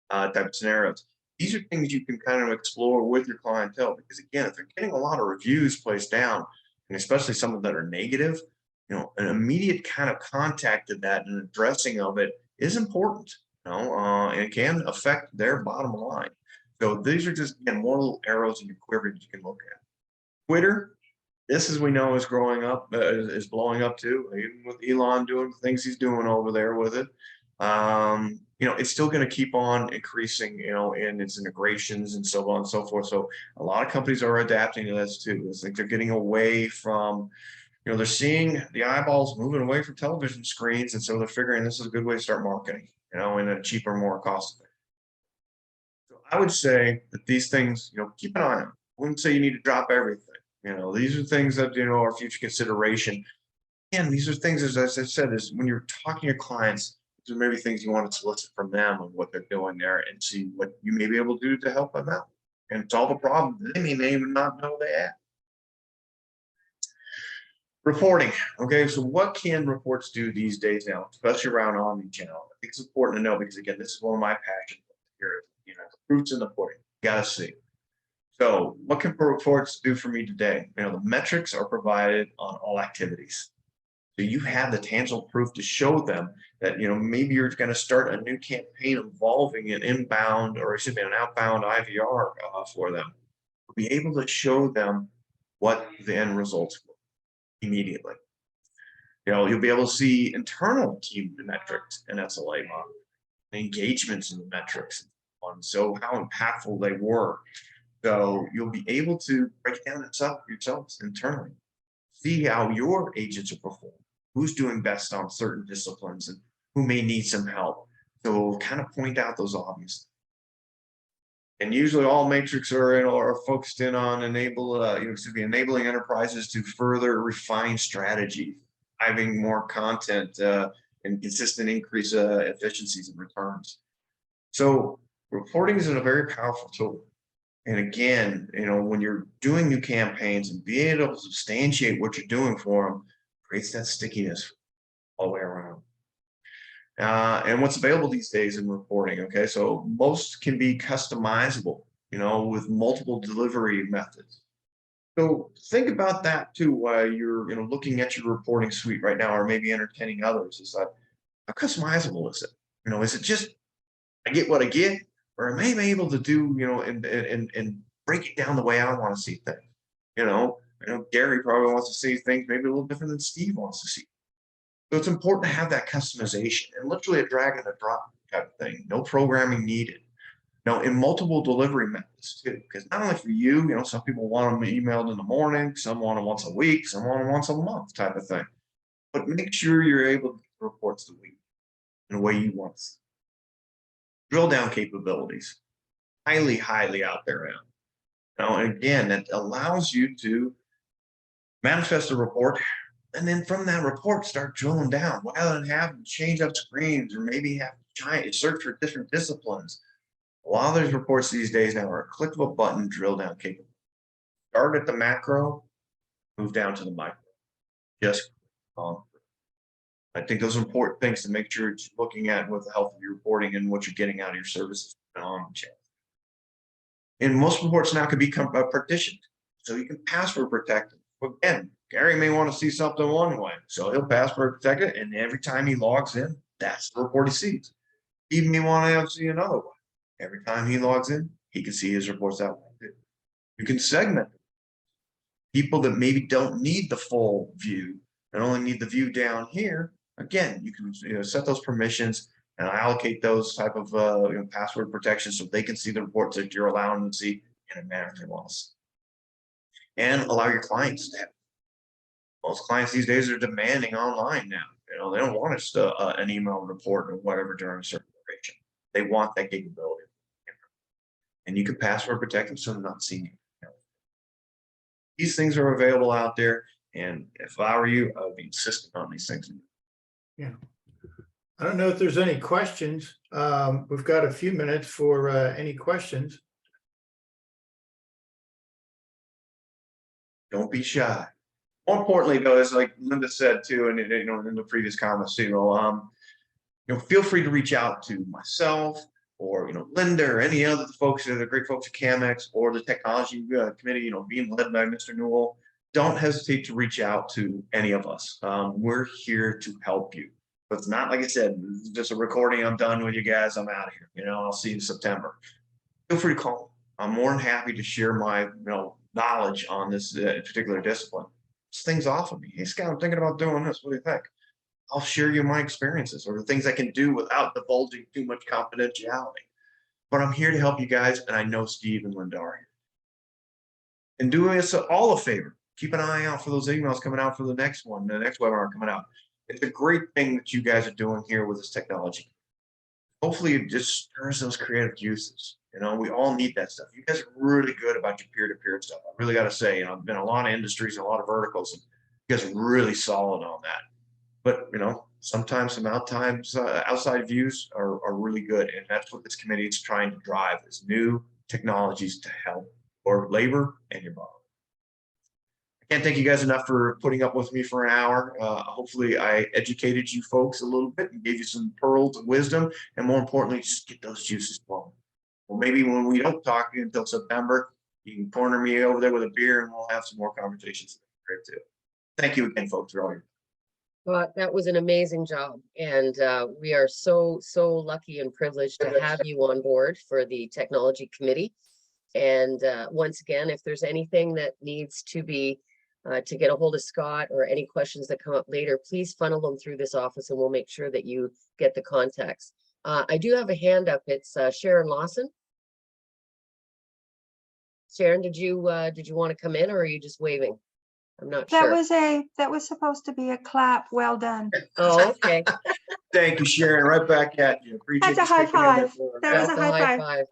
type of scenarios. These are things you can kind of explore with your clientele, because again, if they're getting a lot of reviews placed down, and especially some that are negative, an immediate kind of contact to that and addressing of it is important, and it can affect their bottom line. So these are just, again, more little arrows in your quiver that you can look at. Twitter, this, as we know, is growing up, is blowing up too, even with Elon doing the things he's doing over there with it. It's still going to keep on increasing, in its integrations and so on and so forth. So a lot of companies are adapting to this too. It's like they're getting away from, they're seeing the eyeballs moving away from television screens, and so they're figuring this is a good way to start marketing, in a cheaper, more cost-effective. So I would say that these things, keep an eye on. I wouldn't say you need to drop everything. These are things that, are future consideration. And these are things, as I said, is when you're talking to clients, these are maybe things you want to solicit from them on what they're doing there, and see what you may be able to do to help them out and solve a problem that they may even not know they have. Reporting. Okay, so what can reports do these days now, especially around omni-channel? I think it's important to know, because again, this is one of my passions here. The fruits in the pudding. You gotta see. So what can reports do for me today? The metrics are provided on all activities. So you have the tangible proof to show them that, maybe you're going to start a new campaign involving an inbound, or excuse me, an outbound IVR for them. Be able to show them what the end results were immediately. You'll be able to see internal team metrics and SLA model, engagements in the metrics, so how impactful they were. So you'll be able to break down yourselves internally, see how your agents are performing, who's doing best on certain disciplines, and who may need some help. So kind of point out those obvious. And usually all metrics are focused in on enabling enterprises to further refine strategy, having more content, and consistent increase efficiencies and returns. So reporting is a very powerful tool. And again, when you're doing new campaigns and being able to substantiate what you're doing for them, creates that stickiness all the way around. And what's available these days in reporting, okay? So most can be customizable, with multiple delivery methods. So think about that too while you're, looking at your reporting suite right now, or maybe entertaining others. Is that, how customizable is it? Is it just, I get what I get? Or am I able to do, and break it down the way I want to see things? I know Gary probably wants to see things maybe a little different than Steve wants to see. So it's important to have that customization, and literally a drag and a drop type of thing. No programming needed. Now, in multiple delivery methods too, because not only for you, some people want them emailed in the morning, some want them once a week, some want them once a month type of thing. But make sure you're able to get the reports the week in the way you want. Drill down capabilities, highly, highly out there now. And again, that allows you to manifest a report, and then from that report, start drilling down rather than having to change up screens, or maybe have to try to search for different disciplines. A lot of those reports these days now are a click of a button, drill down capable. Start at the macro, move down to the micro. Just I think those are important things to make sure you're looking at with the health of your reporting and what you're getting out of your services on the channel. And most reports now can become partitioned, so you can password protect them. But again, Gary may want to see something one way, so he'll password protect it, and every time he logs in, that's the report he sees. He may want to see another way. Every time he logs in, he can see his reports that way too. You can segment them. People that maybe don't need the full view and only need the view down here. Again, you can set those permissions and allocate those type of password protection so they can see the reports that you're allowing them to see in a manner they want to see. And allow your clients to have. Most clients these days are demanding online now. They don't want just an email report or whatever during a certain duration. They want that capability. And you can password protect them so they're not seeing it. These things are available out there. And if I were you, I would be insistent on these things. Yeah. I don't know if there's any questions. We've got a few minutes for any questions. Don't be shy. More importantly, though, as like Linda said too, and in the previous comments too, feel free to reach out to myself or Linda or any other folks, the great folks at CAMEX or the technology committee, being led by Mr. Newell. Don't hesitate to reach out to any of us. We're here to help you. But it's not, like I said, this is just a recording. I'm done with you guys. I'm out of here. I'll see you in September. Feel free to call. I'm more than happy to share my knowledge on this particular discipline. This thing's off of me. Hey, Scott, I'm thinking about doing this. What do you think? I'll share you my experiences or the things I can do without divulging too much confidentiality. But I'm here to help you guys, and I know Steve and Linda are here. And doing us all a favor. Keep an eye out for those emails coming out for the next one, the next webinar coming out. It's a great thing that you guys are doing here with this technology. Hopefully it just stirs those creative juices. We all need that stuff. You guys are really good about your peer-to-peer stuff. I really got to say, I've been in a lot of industries and a lot of verticals, and you guys are really solid on that. But, sometimes some outside views are really good. And that's what this committee is trying to drive, is new technologies to help your labor and your body. I can't thank you guys enough for putting up with me for an hour. Hopefully I educated you folks a little bit and gave you some pearls of wisdom. And more importantly, just get those juices flowing. Well, maybe when we don't talk until September, you can corner me over there with a beer and we'll have some more conversations. Great too. Thank you again, folks, for all your. Well, that was an amazing job. And we are so lucky and privileged to have you on board for the technology committee. And once again, if there's anything that needs to be to get a hold of Scott or any questions that come up later, please funnel them through this office and we'll make sure that you get the contacts. I do have a hand up. It's Sharon Lawson. Sharon, did you want to come in or are you just waving? I'm not sure. That was supposed to be a clap. Well done. Oh, okay. Thank you, Sharon. Right back at you. Appreciate That's a you high sticking in there five. for us. That was That's a high five.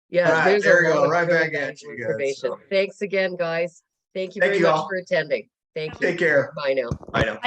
Yeah, All right, there's there a we go. lot of Right really back at valuable you guys. information. So, Thanks again, guys. Thank you Thank very you much all. for attending. Thank you. Take care. Bye now. Bye now.